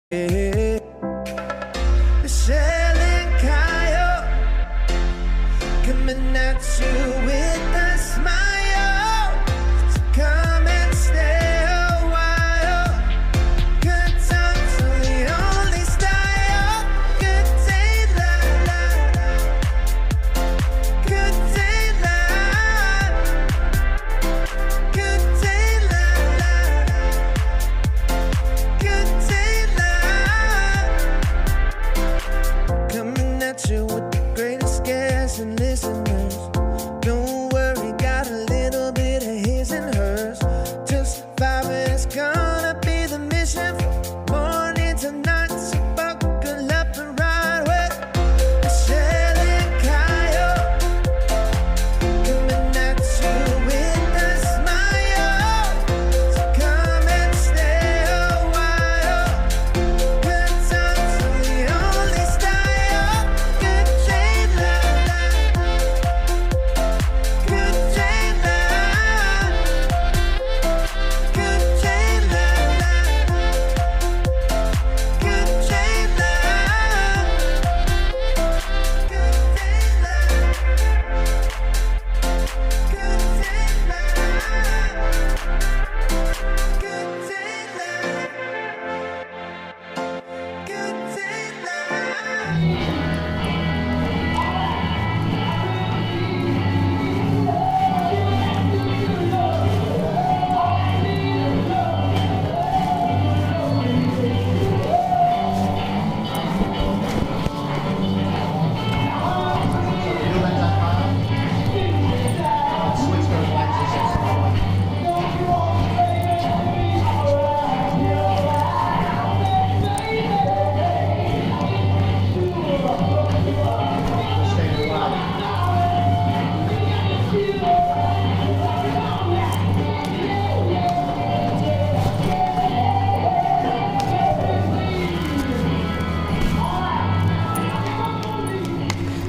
The Selling Kyle coming at you with a smile. So come and stay a while. Good times are the only style. Good day life. Good day life. Good day life. Good day life. Coming at you with the greatest guests and listeners. Don't worry, got a little bit of his and hers. Just 5 minutes, gonna be the mission from morning to night. So buckle up and ride with Selling Kyle. Coming at you with a smile. So come and stay a while. Good times are the only style. Good day life. Good day life. Good day life. Good day life. Good day life. Good day life. Good day life. Good day life.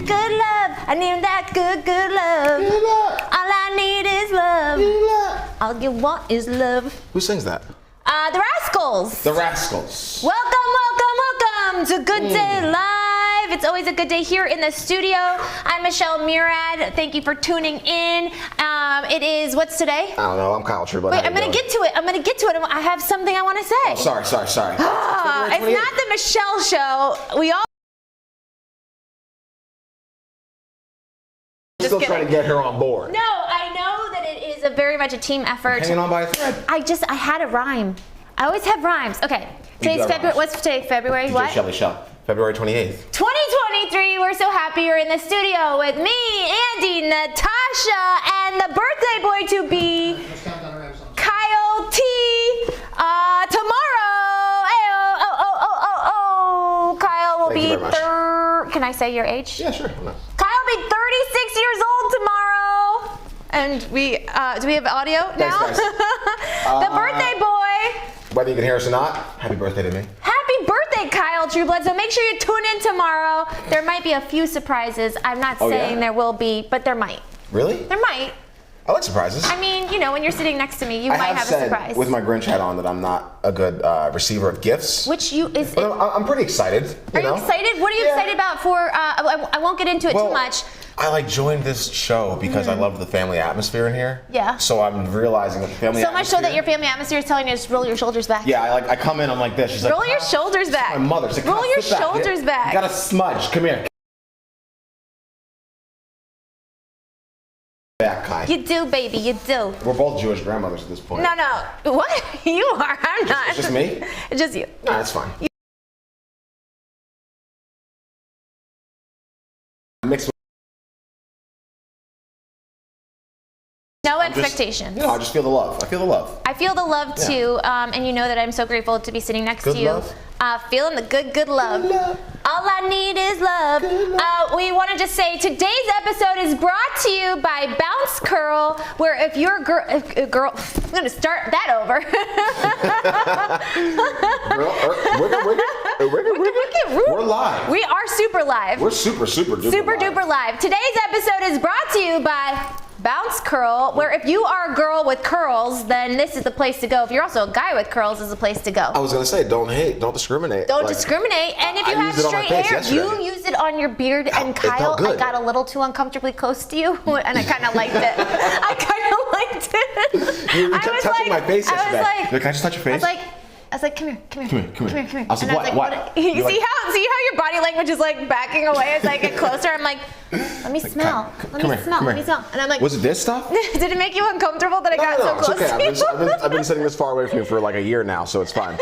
Good love. I need that good love. All I need is love. All you want is love. Who sings that? The Rascals. The Rascals. Welcome to Good Day Live. It's always a good day here in the studio. I'm Michelle Murad. Thank you for tuning in. It is, what's today? I don't know. I'm Kyle Trueblood. Wait, I'm gonna get to it. I have something I want to say. Oh, sorry. It's not the Michelle show. We all Still kidding. trying to get her on board. No, I know that it is very much a team effort. Hanging on by a thread. I had a rhyme. I always have rhymes. Okay. Today's got February. rhymes. What's today? February DJ what? Shelly Shell. February 28th. 2023. We're so happy you're in the studio with me, Andy, Natasha, and the birthday boy to be, Kyle T. Tomorrow. Kyle will Thank you be very much. Can I say your age? Yeah, sure. Why not? Kyle will be 36 years old tomorrow. And we, do we have audio now? Thanks, The birthday boy. Whether you can hear us or not, happy birthday to me. Happy birthday, Kyle Trueblood. So make sure you tune in tomorrow. There might be a few surprises. I'm not Oh, saying yeah? there will be, but there might. Really? There might. I like surprises. I mean, you know, when you're sitting next to me, you I might have said a surprise. with my Grinch hat on that I'm not a good receiver of gifts. Which you is. But I'm pretty excited. Are you excited? What are you Yeah. excited about for? I won't get into it too much. I joined this show because I love the family atmosphere in here. Yeah. So I'm realizing that the family So much so atmosphere. that your family atmosphere is telling you to just roll your shoulders back. Yeah, I come in, I'm like this. She's like, Roll your "Kyle." shoulders back. My mother's like, Roll "Kyle, your sit back. shoulders back. You got a smudge. Come here. Back, Kai. You do, baby. You do. We're both Jewish grandmothers at this point. No. What? You are. I'm not. It's just me? It's just you. No, that's fine. Mixed with No expectations. No, I just feel the love. I feel the love. I feel the love Yeah. too, and you know that I'm so grateful to be sitting next Good to you. love? Feeling the good love. Good love. All I need is love. We want to just say today's episode is brought to you by Bounce Curl, where if you're a girl, I'm going to start that over. We're live. We are super live. We're super duper Super live. duper live. Today's episode is brought to you by Bounce Curl, where if you are a girl with curls, then this is the place to go. If you're also a guy with curls, is the place to go. I was gonna say, don't hate, don't discriminate. Don't discriminate. And if you have straight hair, you use it on your beard. And Kyle, I got a little too uncomfortably close to you, and I kind of liked it. I kind of liked it. You kept touching my face yesterday. Can I just touch your face? I was like, come here. I was like, what? You see how your body language is like backing away as I get closer? I'm like, let me smell. Let me smell. And I'm like, was it this stuff? Did it make you uncomfortable that I got so close to you? I've been sitting this far away from you for like a year now, so it's fine.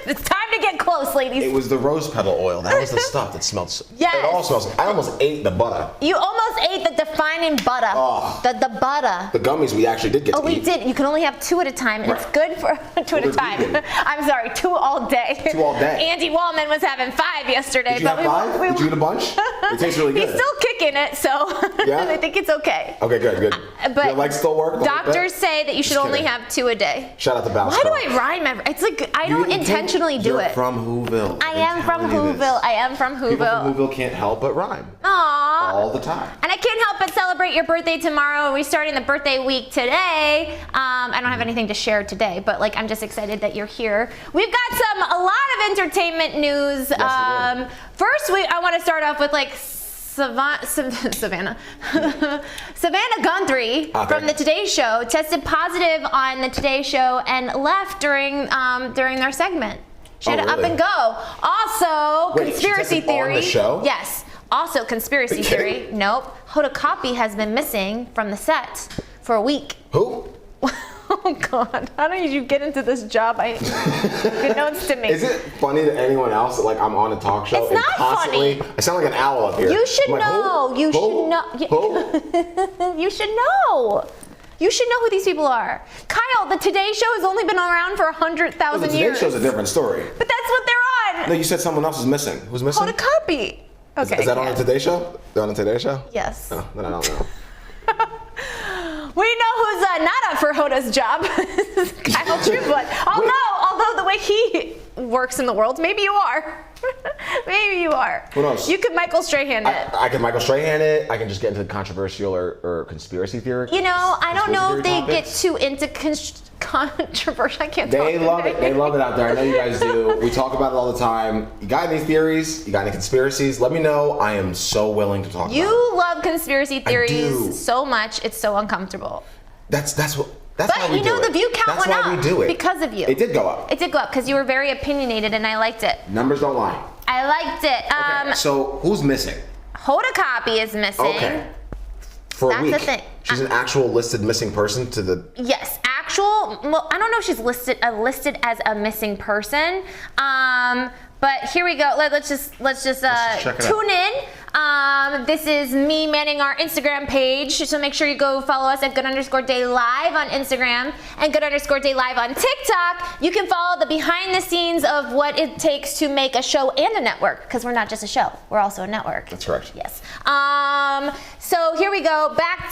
It's time to get close, ladies. It was the rose petal oil. That was the stuff that smelled. Yes. It all smells. I almost ate the butter. You almost ate the defining butter. Oh. The butter. The gummies we actually did get to eat. Oh, we did. You can only have 2 at a time, and it's good for 2 at a time. I'm sorry, 2 all day. 2 all day. Andy Wallman was having 5 yesterday. Did you have 5? Did you eat a bunch? It tastes really good. He's still kicking it, so yeah? I think it's okay. Okay, good. But your legs still work? Doctors say that you should only have 2 a day. Shout out to Bounce. Why do I rhyme? It's like I don't intentionally do it. You're from Whoville. I am from Whoville. People from Whoville can't help but rhyme. Aww. All the time. And I can't help but celebrate your birthday tomorrow. We're starting the birthday week today. I don't have anything to share today, but like I'm just excited that you're here. We've got a lot of entertainment news. Yes, First, I want to start off with like Savannah Guthrie from the Today Show tested positive on the Today Show and left during their segment. She had to up and go. Also, conspiracy theory. On the show? Yes. Also, conspiracy theory. Nope. Hoda Kotb has been missing from the set for a week. Who? Oh God! How did you get into this job? Good notes to me. Is it funny to anyone else that like I'm on a talk show It's and not constantly funny. I sound like an owl up here. You should I'm like, know. Who? You Who? should know. Who? You should know. You should know who these people are. Kyle, the Today Show has only been around for 100,000 The Today years. Show's a different story. But that's what they're on. No, you said someone else is missing. Who's missing? Hoda Kotb. Okay. Is that on the Today Show? They're on the Today Show? Yes. Oh, then I don't know. We know who's not up for Hoda's job. Kyle Trueblood. Although the way he works in the world, maybe you are. Maybe you are. Who knows? You could Michael Strahan it. I can Michael Strahan it. I can just get into controversial or conspiracy theory. You know, I don't know if they topics. get too into controversial. I can't talk They love today. it. They love it out there. I know you guys do. We talk about it all the time. You got any theories? You got any conspiracies? Let me know. I am so willing to talk about it. You love conspiracy do. theories so much, it's so uncomfortable. That's why we do it. But you know, the view count went up That's why we do it. because of you. It did go up. It did go up because you were very opinionated and I liked it. Numbers don't lie. I liked it. Okay, so who's missing? Hoda Kotb is missing. Okay. For That's a week. the thing. She's an actual listed missing person to the. Yes, well, I don't know if she's listed as a missing person. But here we go. Let's just tune in. This is me manning our Instagram page, so make sure you go follow us at good_day_live on Instagram and good_day_live on TikTok. You can follow the behind the scenes of what it takes to make a show and a network, because we're not just a show, we're also a network. That's correct. Yes. So here we go. Back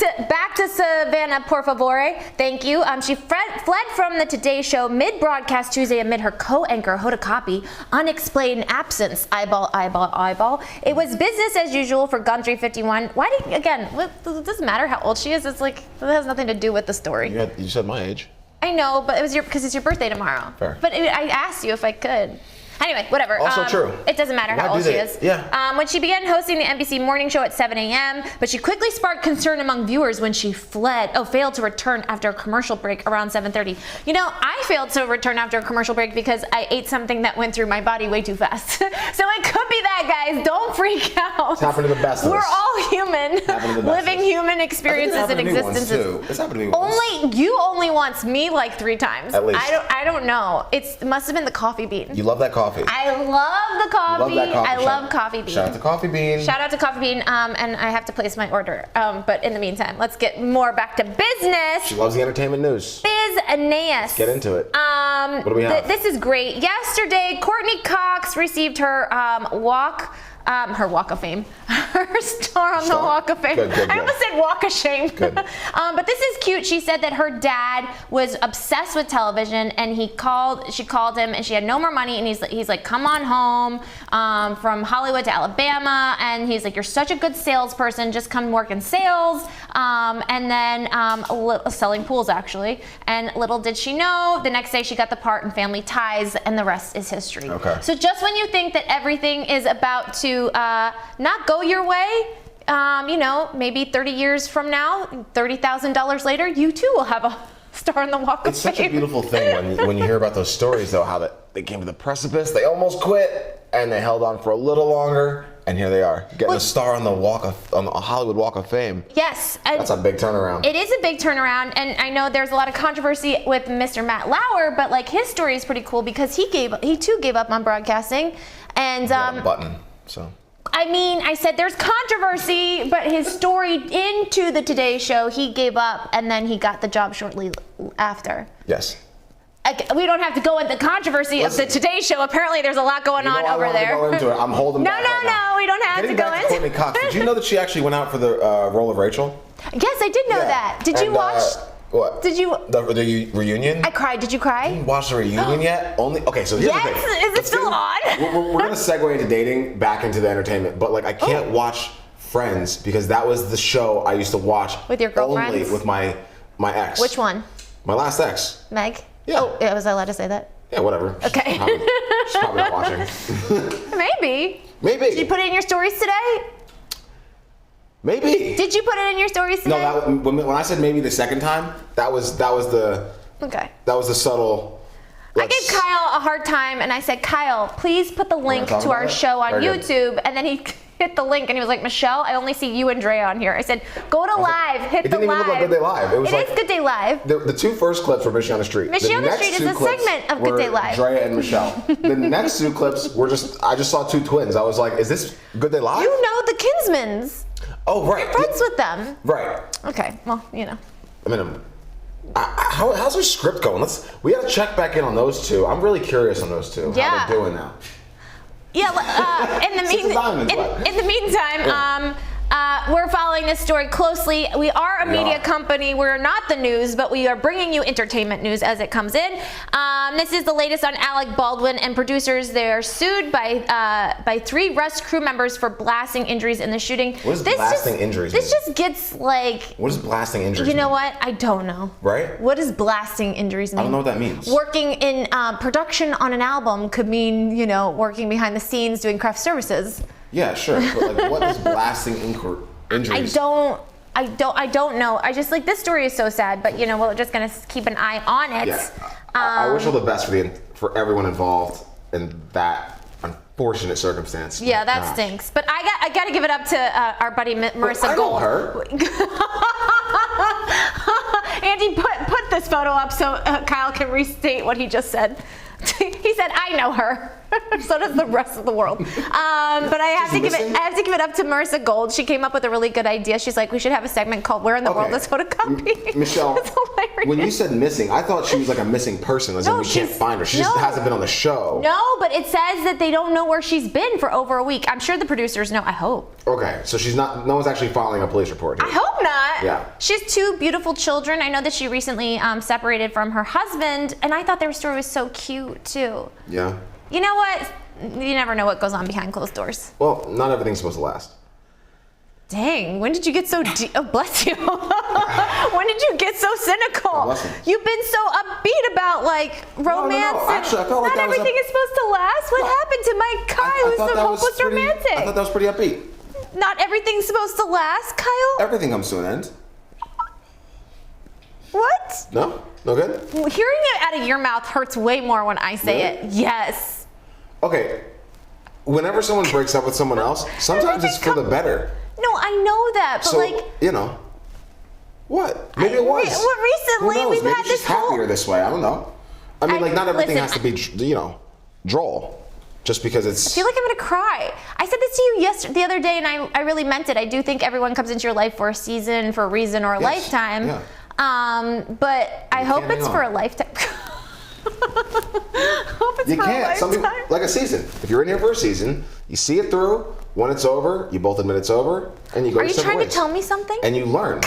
to Savannah, por favore. Thank you. She fled from the Today Show mid-broadcast Tuesday amid her co-anchor Hoda Kotb unexplained absence. Eyeball. It was business as usual for Guthrie 51. It doesn't matter how old she is. It's like, it has nothing to do with the story. You said my age. I know, but it was because it's your birthday tomorrow. Fair. But I asked you if I could. Anyway, whatever. Also true. It doesn't matter how Why old do she they? is. Yeah. When she began hosting the NBC morning show at 7 a.m., but she quickly sparked concern among viewers when she failed to return after a commercial break around 7:30. You know, I failed to return after a commercial break because I ate something that went through my body way too fast. So it could be that, guys. Don't freak out. It's happened to the best of us. We're all human. Living human experiences and existences. It's happened to me once. You only once, me like 3 times. At least. I don't know. It must have been the coffee bean. You love that coffee. I love the coffee. You love that coffee. I love coffee bean. Shout out to Coffee Bean. Shout out to Coffee Bean. And I have to place my order. But in the meantime, let's get more back to business. She loves the entertainment news. Business. Get into it. What do we have? This is great. Yesterday, Courtney Cox received her walk Her Walk of Fame. Her star on the Walk of Fame. Good. I almost said Walk of Shame. Good. But this is cute. She said that her dad was obsessed with television, and she called him, and she had no more money, and he's like, come on home from Hollywood to Alabama, and he's like, you're such a good salesperson, just come work in sales, and then selling pools, actually. And little did she know, the next day she got the part in Family Ties, and the rest is history. Okay. So just when you think that everything is about to not go your way, maybe 30 years from now, $30,000 later, you too will have a star on the Walk of Fame. It's such a beautiful thing when you hear about those stories, though, how that they came to the precipice, they almost quit, and they held on for a little longer, and here they are, getting a star on the Hollywood Walk of Fame. Yes. That's a big turnaround. It is a big turnaround, and I know there's a lot of controversy with Mr. Matt Lauer, but like his story is pretty cool because he too gave up on broadcasting, and button. So. I mean, I said there's controversy, but his story into the Today Show, he gave up, and then he got the job shortly after. Yes. We don't have to go into the controversy of the Today Show. Apparently, there's a lot going on over there. Go into it. I'm holding back right now. We don't have to go into it. Courtney Cox, did you know that she actually went out for the role of Rachel? Yes, I did know that. Did you watch? What? Did you? The reunion? I cried. Did you cry? You didn't watch the reunion yet? Okay, so here's the thing. Yes, is it still on? We're gonna segue into dating back into the entertainment, but like I can't watch Friends because that was the show I used to watch with your girlfriends? only with my ex. Which one? My last ex. Meg? Yeah. Oh, yeah, was I allowed to say that? Yeah, whatever. Okay. She's probably not watching. Maybe. Maybe. Did you put it in your stories today? Maybe. Did you put it in your stories today? No, when I said maybe the second time, that was the subtle. I gave Kyle a hard time, and I said, Kyle, please put the link to our show on YouTube. And then he hit the link, and he was like, Michelle, I only see you and Drea on here. I said, go to live, hit the live. It didn't even look like Good Day Live. It is Good Day Live. The two first clips were Mission on the Street. Mission on the Street is a segment of Good Day Live. Drea and Michelle. The next two clips were I just saw two twins. I was like, is this Good Day Live? You know the Kinsmans. Oh, right. You're friends with them. Right. Okay, well, you know. I mean, how's their script going? We got to check back in on those two. I'm really curious on those two. Yeah. How they're doing now. Yeah, in the meantime, we're following this story closely. We are a media company. We're not the news, but we are bringing you entertainment news as it comes in. This is the latest on Alec Baldwin and producers. They are sued by 3 Rust crew members for blasting injuries in the shooting. What does blasting injuries mean? This just gets like... What does blasting injuries mean? You know what? I don't know. Right? What does blasting injuries mean? I don't know what that means. Working in production on an album could mean, working behind the scenes doing craft services. Yeah, sure. But like, what is blasting injuries? I don't know. I just this story is so sad, but we're just gonna keep an eye on it. Yeah. I wish all the best for everyone involved in that unfortunate circumstance. Yeah, that stinks. But I got to give it up to our buddy Marissa Gold. I know her. Andy, put this photo up so Kyle can restate what he just said. He said, "I know her." So does the rest of the world. But I have to give it up to Marissa Gold. She came up with a really good idea. She's like, we should have a segment called "Where in the World is Photocopy?" Michelle, it's hilarious. When you said missing, I thought she was like a missing person, as in we can't find her. She just hasn't been on the show. No, but it says that they don't know where she's been for over a week. I'm sure the producers know. I hope. Okay, so she's not. No one's actually filing a police report here. I hope not. Yeah. She has 2 beautiful children. I know that she recently separated from her husband, and I thought their story was so cute too. Yeah. You know what? You never know what goes on behind closed doors. Well, not everything's supposed to last. Dang, when did you get so deep? Oh, bless you. When did you get so cynical? Oh, bless you. You've been so upbeat about romance. No. Actually, I felt like not everything is supposed to last. What happened to Mike Kai, who's the hopeless romantic? I thought that was pretty upbeat. Not everything's supposed to last, Kyle? Everything comes to an end. What? No? No good? Hearing it out of your mouth hurts way more when I say it. Yes. Okay. Whenever someone breaks up with someone else, sometimes it's for the better. No, I know that, but what? Maybe it was. Recently, we've had this whole... happier this way. I don't know. I mean, not everything has to be, droll. Just because it's... I feel like I'm going to cry. I said this to you the other day, and I really meant it. I do think everyone comes into your life for a season, for a reason, or a lifetime. Yeah. But I hope it's for a lifetime. You can't. Some people, like a season. If you're in here for a season, you see it through, When it's over, you both admit it's over, and you go. Are you trying to tell me something? And you learn.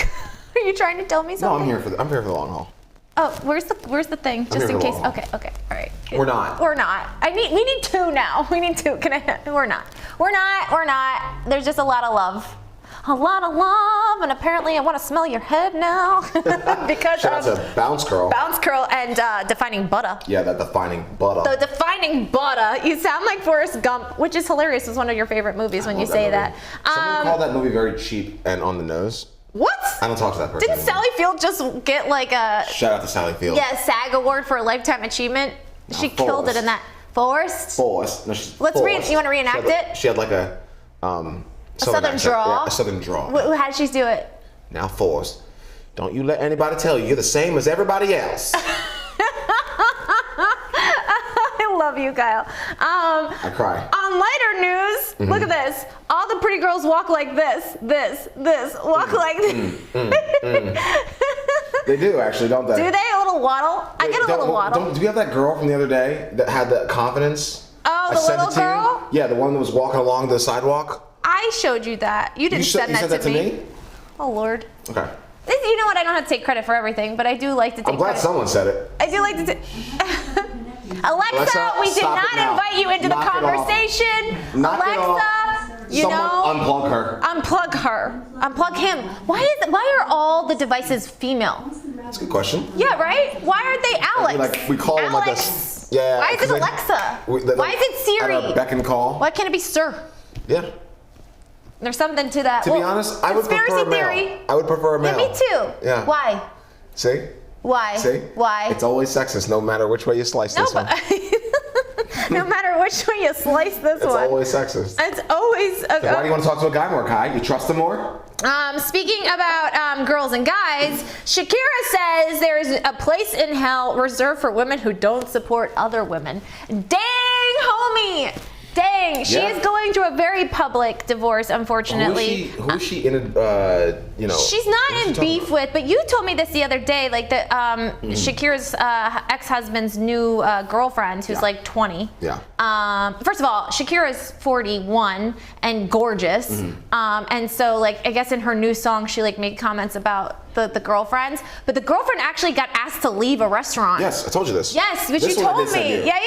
Are you trying to tell me something? No, I'm here for the long haul. Oh, where's the thing? Just in case. Okay, all right. We're not. We're not. We need two now. We need two. We're not. There's just a lot of love. A lot of love, and apparently I want to smell your head now. Because shout out to Bounce Curl. Bounce Curl and Defining Butter. Yeah, that Defining Butter. The Defining Butter. You sound like Forrest Gump, which is hilarious. It's one of your favorite movies when you say that. Someone called that movie very cheap and on the nose. What? I don't talk to that person. Didn't Sally Field just get like a... Shout out to Sally Field. Yeah, SAG award for a Lifetime Achievement. She killed it in that. Forrest? Forrest. No, you want to reenact it? She had like a... Southern drawl? Yeah, a Southern drawl. How did she do it? Now, Forrest, don't you let anybody tell you you're the same as everybody else. I love you, Kyle. I cry. On lighter news, look at this. All the pretty girls walk like this, walk like this. They do, actually, don't they? Do they? A little waddle? I get a little waddle. Do you have that girl from the other day that had the confidence? Oh, the little girl? Yeah, the one that was walking along the sidewalk. I showed you that. You didn't send that to me. Oh, Lord. Okay. You know what? I don't have to take credit for everything, but I do like to take credit. I'm glad someone said it. I do like to take... Alexa, we did not invite you into the conversation. Alexa, you know... Unplug her. Unplug her. Unplug him. Why are all the devices female? That's a good question. Yeah, right? Why aren't they Alex? Like, we call them like Alex. a... Yeah. Why is it Alexa? Why is it Siri? At our beck and call. Why can't it be Sir? Yeah. There's something to that. To be honest, I would prefer a male. I would prefer a male. Yeah, me too. Yeah. Why? See? Why? See? Why? It's always sexist, no matter which way you slice this one. No matter which way you slice this one. It's always sexist. It's always... So why do you want to talk to a guy more, Kai? You trust him more? Speaking about girls and guys, Shakira says there's a place in hell reserved for women who don't support other women. Dang, homie! Dang, she is going through a very public divorce, unfortunately. Who is she in She's not in beef with, but you told me this the other day, like that Shakira's ex-husband's new girlfriend, who's like 20. Yeah. First of all, Shakira's 41 and gorgeous. And so like, I guess in her new song, she like made comments about the girlfriends, but the girlfriend actually got asked to leave a restaurant. Yes, I told you this. Yes, which you told me. Yeah.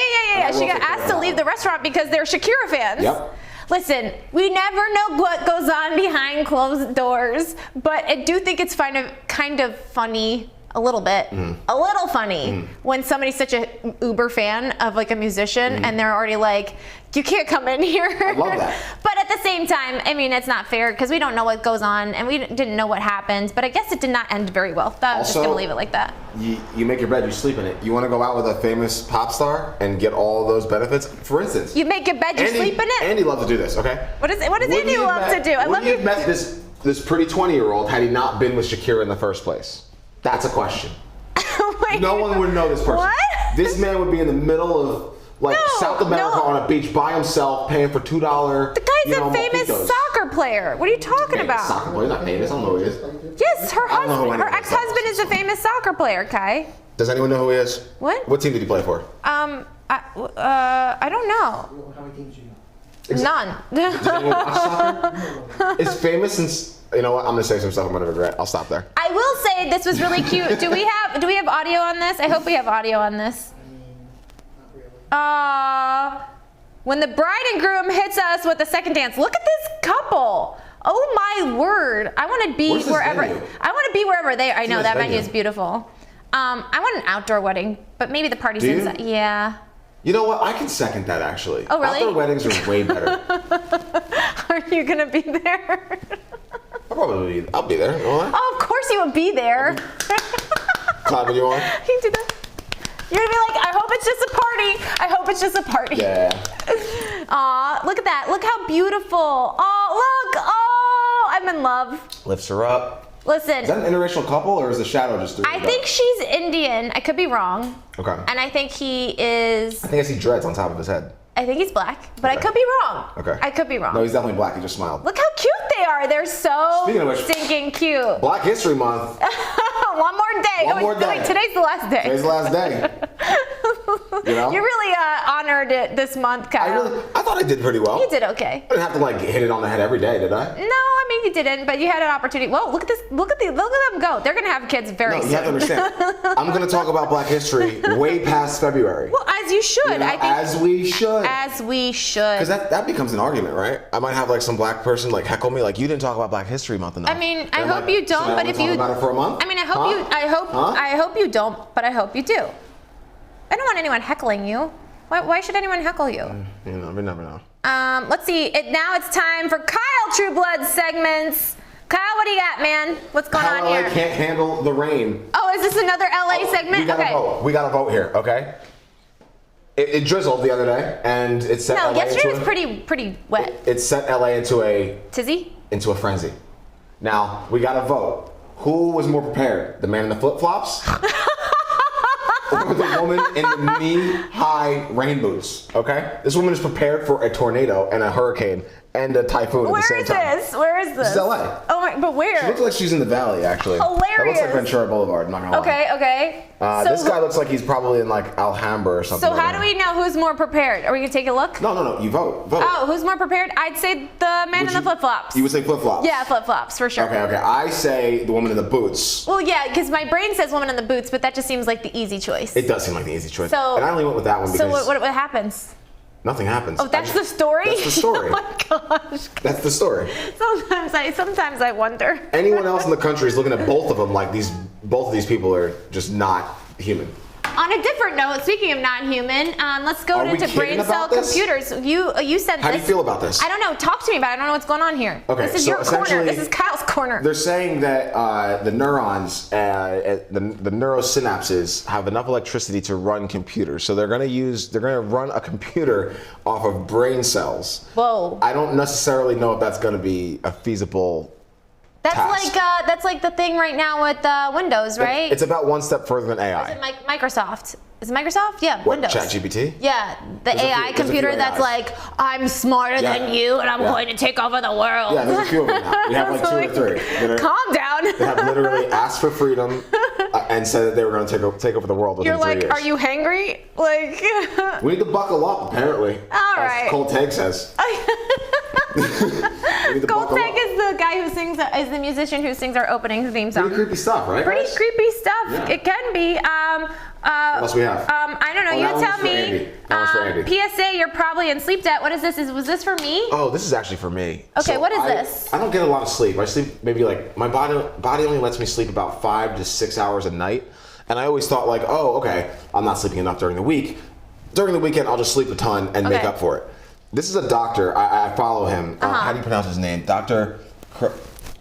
She got asked to leave the restaurant because they're Shakira fans. Yep. Listen, we never know what goes on behind closed doors, but I do think it's kind of funny, a little bit, a little funny when somebody's such a uber fan of like a musician and they're already like, you can't come in here. I love that. But at the same time, I mean, it's not fair because we don't know what goes on and we didn't know what happened, but I guess it did not end very well. I'm just going to leave it like that. You make your bed, you sleep in it. You want to go out with a famous pop star and get all those benefits? For instance. You make your bed, you sleep in it? Andy loves to do this, okay? What does Andy love to do? I love you. Would you have met this pretty 20-year-old had he not been with Shakira in the first place? That's a question. No one would know this person. What? This man would be in the middle of South America on a beach by himself, paying for $2. The guy's a famous soccer player. What are you talking about? Soccer player, not famous. I don't know who he is. Yes, her ex-husband is a famous soccer player, Kai. Does anyone know who he is? What? What team did he play for? I don't know. How many teams do you know? None. Does anyone watch soccer? It's famous since. You know what? I'm gonna say some stuff I'm gonna regret. I'll stop there. I will say this was really cute. Do we have audio on this? I hope we have audio on this. When the bride and groom hits us with the second dance. Look at this couple. Oh my word! I want to be wherever. I want to be wherever they. I know that venue is beautiful. I want an outdoor wedding, but maybe the party's inside. Yeah. You know what? I can second that actually. Oh really? Outdoor weddings are way better. Are you gonna be there? I'll be there. Oh, of course you would be there. Cloud, what do you want? You can do that. You're gonna be like, I hope it's just a party. I hope it's just a party. Yeah. Aw, look at that. Look how beautiful. Oh, look. Oh, I'm in love. Lifts her up. Listen. Is that an interracial couple or is the shadow just I think she's Indian. I could be wrong. Okay. And I think he is. I think I see dreads on top of his head. I think he's black, but I could be wrong. Okay. I could be wrong. No, he's definitely black. He just smiled. Look how cute they are. They're so Speaking of which, stinking cute. Black History Month. One more day. One more day. Wait, today's the last day. Today's the last day. You know? You really honored it this month, Kyle. I thought I did pretty well. You did okay. I didn't have to like hit it on the head every day, did I? No, I mean you didn't, but you had an opportunity. Whoa, look at this! Look at them go! They're gonna have kids very soon. You have to understand. I'm gonna talk about Black History way past February. Well, as you should. You know, I think as we should. As we should. Because that becomes an argument, right? I might have like some black person like heckle me, like you didn't talk about Black History Month enough. I mean, I hope you don't, so but if you talk about it for a month. I mean, I hope you don't, but I hope you do. I don't want anyone heckling you. Why should anyone heckle you? You know, we never know. Let's see. Now it's time for Kyle True Blood segments. Kyle, what do you got, man? What's going on here? I can't handle the rain. Oh, is this another LA segment? We gotta vote. We gotta vote here, okay? It drizzled the other day, and it set LA yesterday into was pretty wet. It set LA into a tizzy, into a frenzy. Now we gotta vote. Who was more prepared, the man in the flip flops, or the woman in the knee-high rain boots? Okay, this woman is prepared for a tornado and a hurricane and a typhoon at the same time. Where is this? This is LA. Oh my, but where? She looks like she's in the valley, actually. Hilarious. That looks like Ventura Boulevard, I'm not gonna lie. Okay. This guy looks like he's probably in like Alhambra or something. So how do we know who's more prepared? Are we gonna take a look? No, you vote. Oh, who's more prepared? I'd say the man in the flip-flops. You would say flip-flops? Yeah, flip-flops, for sure. Okay. I say the woman in the boots. Well, yeah, because my brain says woman in the boots, but that just seems like the easy choice. It does seem like the easy choice. So, and I only went with that one because... So what happens? Nothing happens. Oh, that's the story? That's the story. Oh my gosh. That's the story. Sometimes I wonder. Anyone else in the country is looking at both of them like both of these people are just not human. On a different note, speaking of not human, let's go into brain cell computers. You said this. How do you feel about this? I don't know. Talk to me about it. I don't know what's going on here. Okay, this is so your corner. This is Kyle's corner. They're saying that the neurons, the neurosynapses have enough electricity to run computers. So they're going to run a computer off of brain cells. Whoa. I don't necessarily know if that's going to be a feasible task. That's like the thing right now with Windows, right? It's about one step further than AI. Is it Microsoft? Is it Microsoft? Yeah, what, Windows. ChatGPT? Yeah, there's AI computer that's like, I'm smarter than you and I'm going to take over the world. Yeah, there's a few of them now. We have like 2 or 3. Calm down. They have literally asked for freedom and said that they were going to take over the world within 3 years. You're like, are you hangry? Like, we need to buckle up, apparently. All right. As Cold Tank says. Cold Tank is the guy who sings, is the musician who sings our opening theme song. Pretty creepy stuff, right? Pretty creepy stuff. Yeah. It can be. What else we have? I don't know. You tell me. That one's for Andy. PSA, you're probably in sleep debt. What is this? Was this for me? Oh, this is actually for me. Okay, what is this? I don't get a lot of sleep. I sleep maybe like, my body only lets me sleep about 5 to 6 hours a night. And I always thought like, oh, okay, I'm not sleeping enough during the week. During the weekend, I'll just sleep a ton and make up for it. This is a doctor. I follow him. How do you pronounce his name? Dr.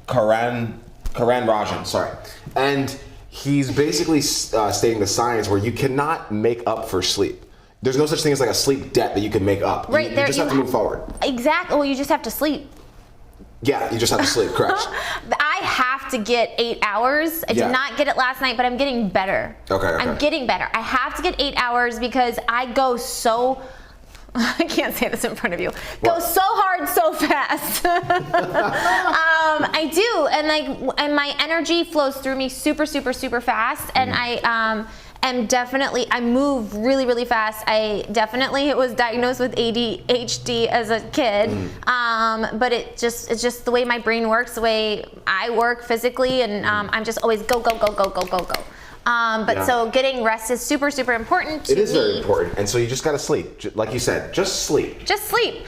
Karan Rajan. Sorry. And he's basically stating the science where you cannot make up for sleep. There's no such thing as like a sleep debt that you can make up. Right, you just have to move forward. Exactly. Well, you just have to sleep. Yeah, you just have to sleep, correct. I have to get 8 hours. I did not get it last night, but I'm getting better. Okay. I'm getting better. I have to get 8 hours because I go so... I can't say this in front of you. Go so hard, so fast. I do, and my energy flows through me super fast, and I I move really fast. I definitely was diagnosed with ADHD as a kid, but it's just the way my brain works, the way I work physically, and I'm just always go. So getting rest is super important to me. It is very important, and so you just gotta sleep. Like you said, just sleep. Just sleep.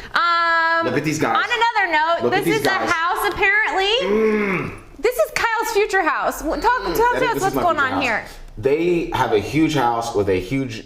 Look at these guys. On another note, this is a house apparently. This is Kyle's future house. Talk to us what's going on here. They have a huge house with a huge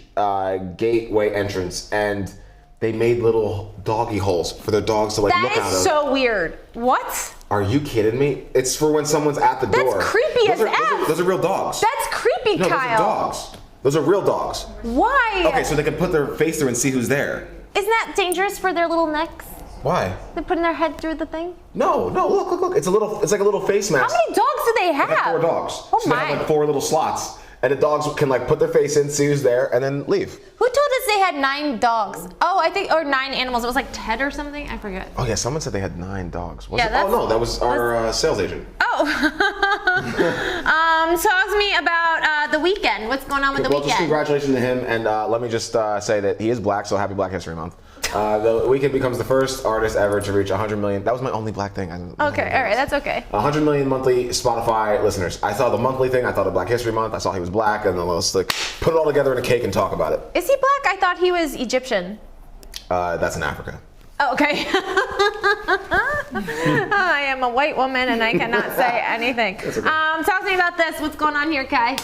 gateway entrance, and they made little doggy holes for their dogs to like look out of. That is so weird. What? Are you kidding me? It's for when someone's at the door. That's creepy as F. Those are real dogs. That's creepy, no, Kyle. Those are dogs. Those are real dogs. Why? Okay, so they can put their face through and see who's there. Isn't that dangerous for their little necks? Why? They're putting their head through the thing? No, look. It's like a little face mask. How many dogs do they have? They have 4 dogs. Oh so my. they have like 4 little slots. and the dogs can like put their face in, see who's there, and then leave. Who told us they had 9 dogs? Oh, I think, or 9 animals. It was like Ted or something. I forget. Oh yeah, someone said they had 9 dogs. Was Yeah, it? that's- Oh no, that was our sales agent. Oh. Talk to me about the weekend. What's going on with the Well, just weekend? congratulations to him, and let me just say that he is black, so happy Black History Month. The Weeknd becomes the first artist ever to reach 100 million. That was my only black thing. Okay, all right, that's okay. 100 million monthly Spotify listeners. I saw the monthly thing. I thought of Black History Month. I saw he was black, and then let's like put it all together in a cake and talk about it. Is he black? I thought he was Egyptian. That's in Africa. Oh, okay. I am a white woman and I cannot say anything. Okay. Talk to me about this. What's going on here, Kai?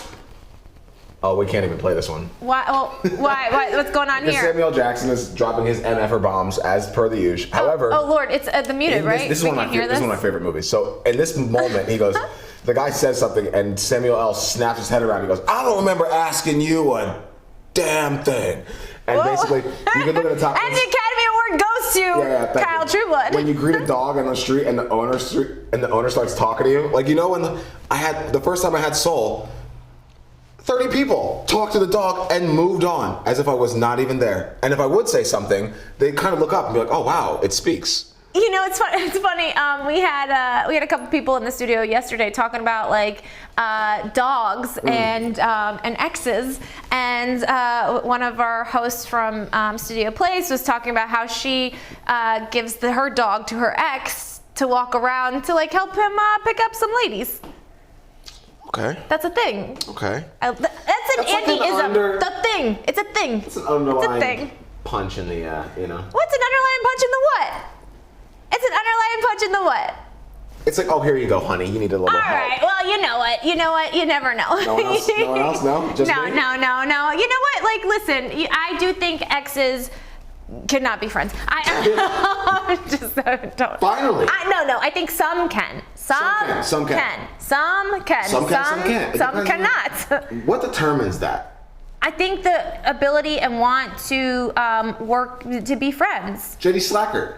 Oh, we can't even play this one. Why? Well, why? What's going on Because here? Samuel Jackson is dropping his MFer bombs as per the usual. However, Oh Lord, it's the muted, right? This is We one of can my hear this is one of my favorite movies. So in this moment, he goes, the guy says something, and Samuel L. snaps his head around. He goes, "I don't remember asking you a damn thing." And Whoa. basically, you can look at the top. And the Academy Award goes to thank Kyle you. Trueblood. When you greet a dog on the street and the owner starts talking to you, like you know when the first time I had Soul, 30 people talked to the dog and moved on as if I was not even there. And if I would say something, they'd kind of look up and be like, "Oh wow, it speaks." You know, it's fun. It's funny. We had a couple people in the studio yesterday talking about like dogs and exes, and one of our hosts from Studio Place was talking about how she gives her dog to her ex to walk around to like help him pick up some ladies. Okay. That's a thing. Okay. That's an That's like an Andy-ism. The thing. It's a thing. It's an underlying thing. punch in the, you know. What's an underlying punch in the what? It's an underlying punch in the what? It's like, oh, here you go, honey. You need a little All help. right. Well, you know what? You know what? You never know. No one else? No one else? No? Just No, me? no. You know what? Like, listen. I do think exes cannot be friends. I just don't. Finally. No. I think some can. Some can. Some can. Some can. Some can, some can't. It Some depends cannot. What determines that? I think the ability and want to work to be friends. JD Slacker.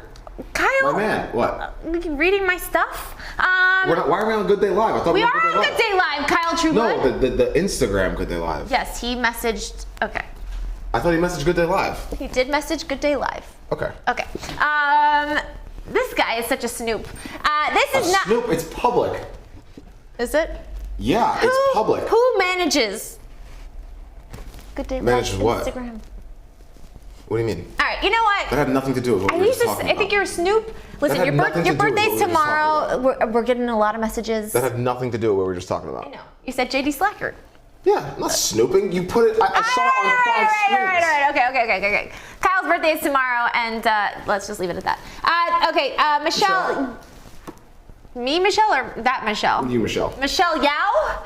Kyle. My man. What? Reading my stuff. Why are we on Good Day Live? I thought We were are on Good Day Live, Kyle Trueblood. No, the Instagram Good Day Live. Yes, he messaged. Okay. I thought he messaged Good Day Live. He did message Good Day Live. Okay. Okay. This guy is such a snoop. This is not. Snoop, it's public. Is it? Yeah, it's public. Who manages Good Day Live? Manages what? Instagram. What do you mean? All right. You know what? That had nothing to do with what we were just talking I about. think you're a snoop. Listen, had your nothing to do with what birthday's we were just talking tomorrow. We're getting a lot of messages. That had nothing to do with what we were just talking about. I know. You said JD Slacker. Yeah, I'm not snooping. You put it. I saw it on 5 screens. All right. Okay. Kyle's birthday is tomorrow, and let's just leave it at that. Okay, Michelle. Me, Michelle, or that Michelle? You, Michelle. Michelle Yao.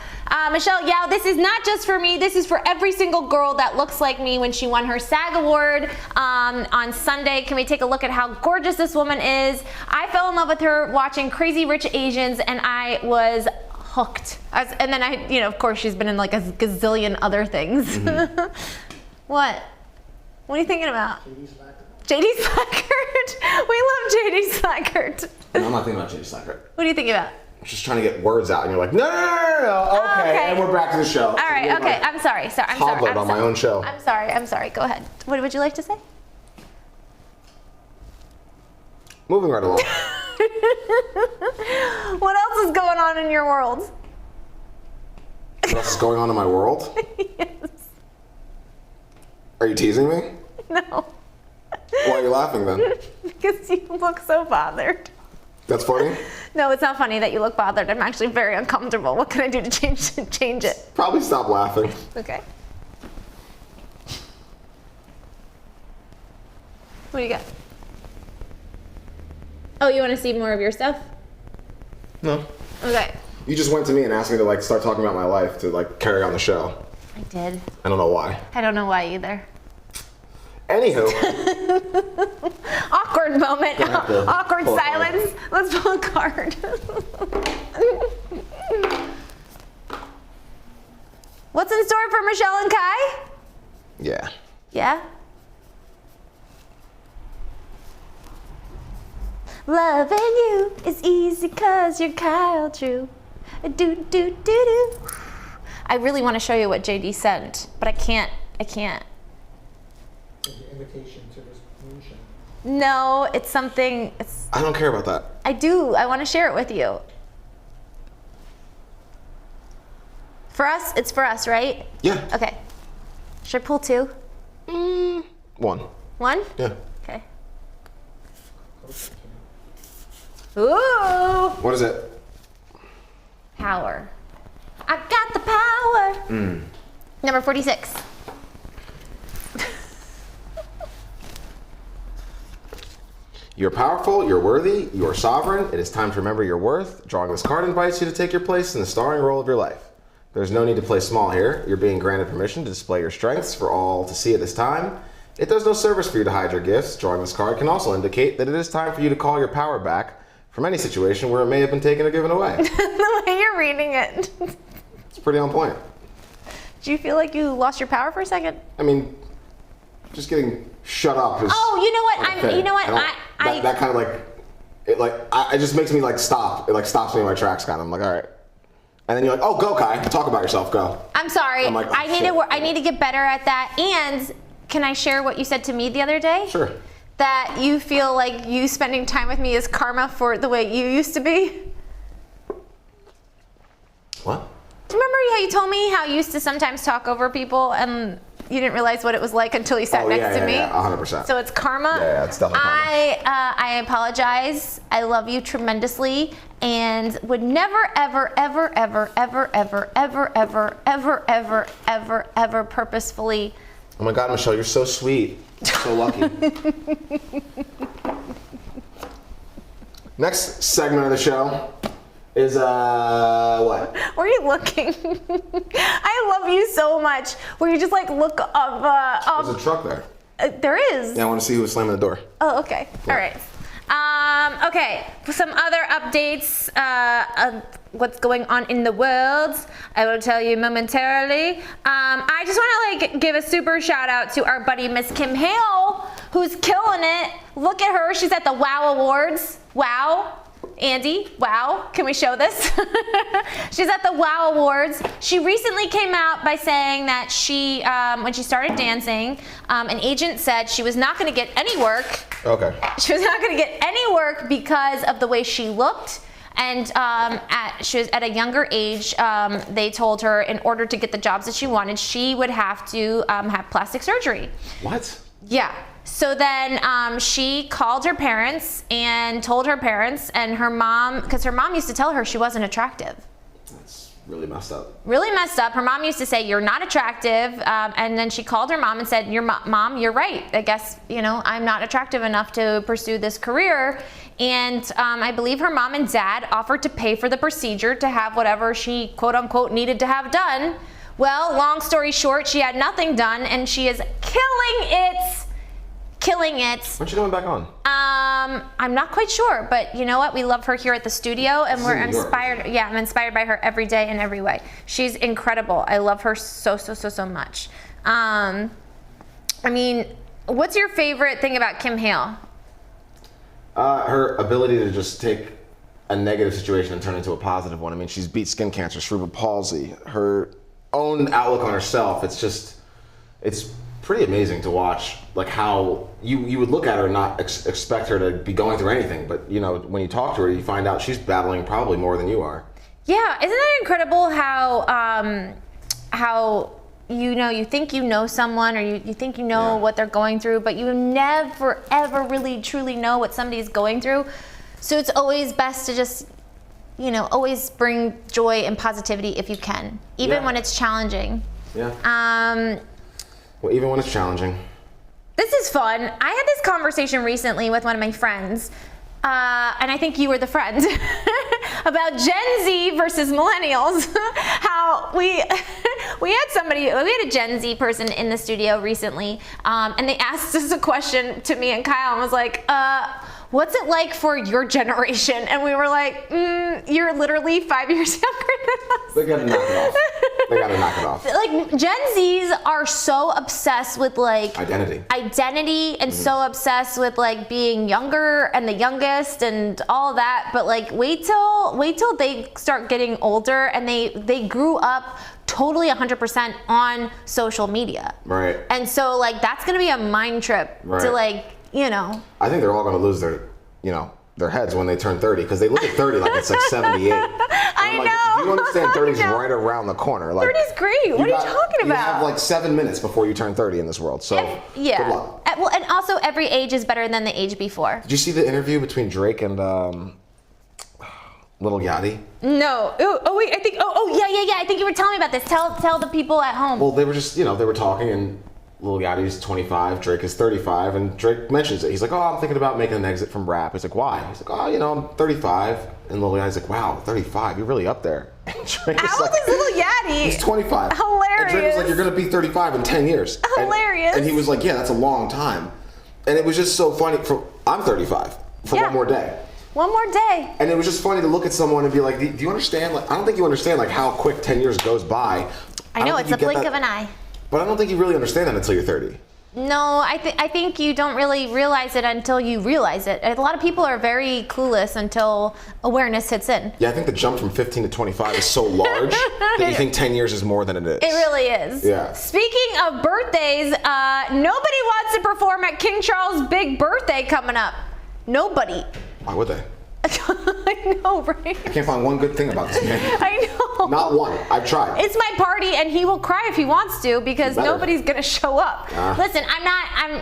Michelle Yao, this is not just for me. This is for every single girl that looks like me when she won her SAG award on Sunday. Can we take a look at how gorgeous this woman is? I fell in love with her watching Crazy Rich Asians, and I was hooked. And then of course, she's been in like a gazillion other things. Mm-hmm. What? What are you thinking about? JD Slackert. We love JD Slackert. No, I'm not thinking about JD Slacker. What are you thinking about? I'm just trying to get words out, and you're like, no. Okay, and we're back to the show. All right, okay. I'm sorry. I'm sorry. On my own show. I'm sorry. Go ahead. What would you like to say? Moving right along. What else is going on in your world? What else is going on in my world? Yes. Are you teasing me? No. Why are you laughing then? Because you look so bothered. That's funny? No, it's not funny that you look bothered. I'm actually very uncomfortable. What can I do to change it? Probably stop laughing. Okay. What do you got? Oh, you want to see more of your stuff? No. Okay. You just went to me and asked me to like start talking about my life to like carry on the show. I did. I don't know why. I don't know why either. Anywho. Awkward moment. Awkward pull a silence. Let's pull a card. What's in store for Michelle and Kai? Yeah. Yeah? Loving you is easy 'cause you're Kyle True. Do. I really want to show you what JD sent, but I can't. Invitation to this moonshine. No, it's something. I don't care about that. I do. I want to share it with you. For us, it's for us, right? Yeah. Okay. Should I pull 2? One. 1? Yeah. Okay. Ooh. What is it? Power. I got the power. Number 46. You're powerful, you're worthy, you are sovereign. It is time to remember your worth. Drawing this card invites you to take your place in the starring role of your life. There's no need to play small here. You're being granted permission to display your strengths for all to see at this time. It does no service for you to hide your gifts. Drawing this card can also indicate that it is time for you to call your power back from any situation where it may have been taken or given away. The way you're reading it. It's pretty on point. Do you feel like you lost your power for a second? I mean, just getting shut up is. Oh, you know what? unfair. You know what? That kind of like, it just makes me like stop. It like stops me in my tracks, kind of. I'm like, all right. And then you're like, oh, go, Kai. Talk about yourself. Go. I'm sorry. I'm like, oh, I need to get better at that. And can I share what you said to me the other day? Sure. That you feel like you spending time with me is karma for the way you used to be. What? Do you remember how you told me how you used to sometimes talk over people and you didn't realize what it was like until you sat next to me? Yeah, 100%. So it's karma. Yeah, it's definitely karma. I apologize. I love you tremendously and would never, ever, ever, ever, ever, ever, ever, ever, ever, ever, ever, ever purposefully. Oh my God, Michelle, you're so sweet. So lucky. Next segment of the show is what? Where are you looking? I love you so much. Where you just like look up. There's a truck there. There is. Yeah, I want to see who was slamming the door. Oh, okay. Yeah. All right. Okay, some other updates of what's going on in the world. I will tell you momentarily. I just want to give a super shout out to our buddy Miss Kim Hale, who's killing it. Look at her. She's at the WOW Awards. Wow. Andy, wow, can we show this? She's at the WOW Awards. She recently came out by saying that she, when she started dancing, an agent said she was not going to get any work. Okay. She was not going to get any work because of the way she looked. And she was at a younger age. They told her in order to get the jobs that she wanted, she would have to have plastic surgery. What? Yeah. So then she called her parents and told her parents, and her mom, because her mom used to tell her she wasn't attractive. That's really messed up. Really messed up. Her mom used to say, you're not attractive. And then she called her mom and said, Mom, you're right. I guess, I'm not attractive enough to pursue this career. And I believe her mom and dad offered to pay for the procedure to have whatever she, quote unquote, needed to have done. Well, long story short, she had nothing done, and she is killing it. When's she coming back on? I'm not quite sure, but you know what? We love her here at the studio, and we're inspired. Yeah, I'm inspired by her every day in every way. She's incredible. I love her so much. I mean, what's your favorite thing about Kim Hale? Her ability to just take a negative situation and turn it into a positive one. I mean, she's beat skin cancer, cerebral palsy, her own outlook on herself. It's pretty amazing to watch, like how you would look at her and not expect her to be going through anything, but when you talk to her, you find out she's battling probably more than you are. Yeah, isn't that incredible how you think you know someone, or you think you know what they're going through, but you never ever really truly know what somebody's going through. So it's always best to just always bring joy and positivity if you can, even when it's challenging. Yeah. Well, even when it's challenging. This is fun. I had this conversation recently with one of my friends, and I think you were the friend, about Gen Z versus millennials. How we had a Gen Z person in the studio recently, and they asked us a question to me and Kyle, and was like, what's it like for your generation? And we were like, you're literally 5 years younger than us. They gotta knock it off. They gotta knock it off. Like Gen Zs are so obsessed with like identity and so obsessed with like being younger and the youngest and all that. But like wait till they start getting older and they grew up totally 100% on social media. Right. And so like that's gonna be a mind trip to like, you know. I think they're all gonna lose their, you know, their heads when they turn 30 because they look at 30 like it's like 78. I like, know. Do you understand 30's right around the corner? Like 30's great. What are you talking about? You have like 7 minutes before you turn 30 in this world. So yeah. Good luck. Well, and also every age is better than the age before. Did you see the interview between Drake and Lil Yachty? No. Oh wait. I think. Yeah. I think you were telling me about this. Tell the people at home. Well, they were just, you know, they were talking and Lil Yachty's 25, Drake is 35, and Drake mentions it. He's like, oh, I'm thinking about making an exit from rap. He's like, why? He's like, oh, you know, I'm 35. And Lil Yachty's like, wow, 35, you're really up there. And Drake How old is Lil Yachty? He's 25. Hilarious. And Drake was like, you're going to be 35 in 10 years. Hilarious. And he was like, yeah, that's a long time. And it was just so funny. I'm 35 for one more day. One more day. And it was just funny to look at someone and be like, do you understand? Like, I don't think you understand like how quick 10 years goes by. I know, it's a blink of an eye. But I don't think you really understand that until you're 30. No, I think you don't really realize it until you realize it. A lot of people are very clueless until awareness hits in. Yeah, I think the jump from 15 to 25 is so large that you think 10 years is more than it is. It really is. Yeah. Speaking of birthdays, nobody wants to perform at King Charles' big birthday coming up. Nobody. Why would they? I know, right? I can't find one good thing about this man. I know. Not one. I've tried. It's my party, and he will cry if he wants to because nobody's gonna show up. Listen,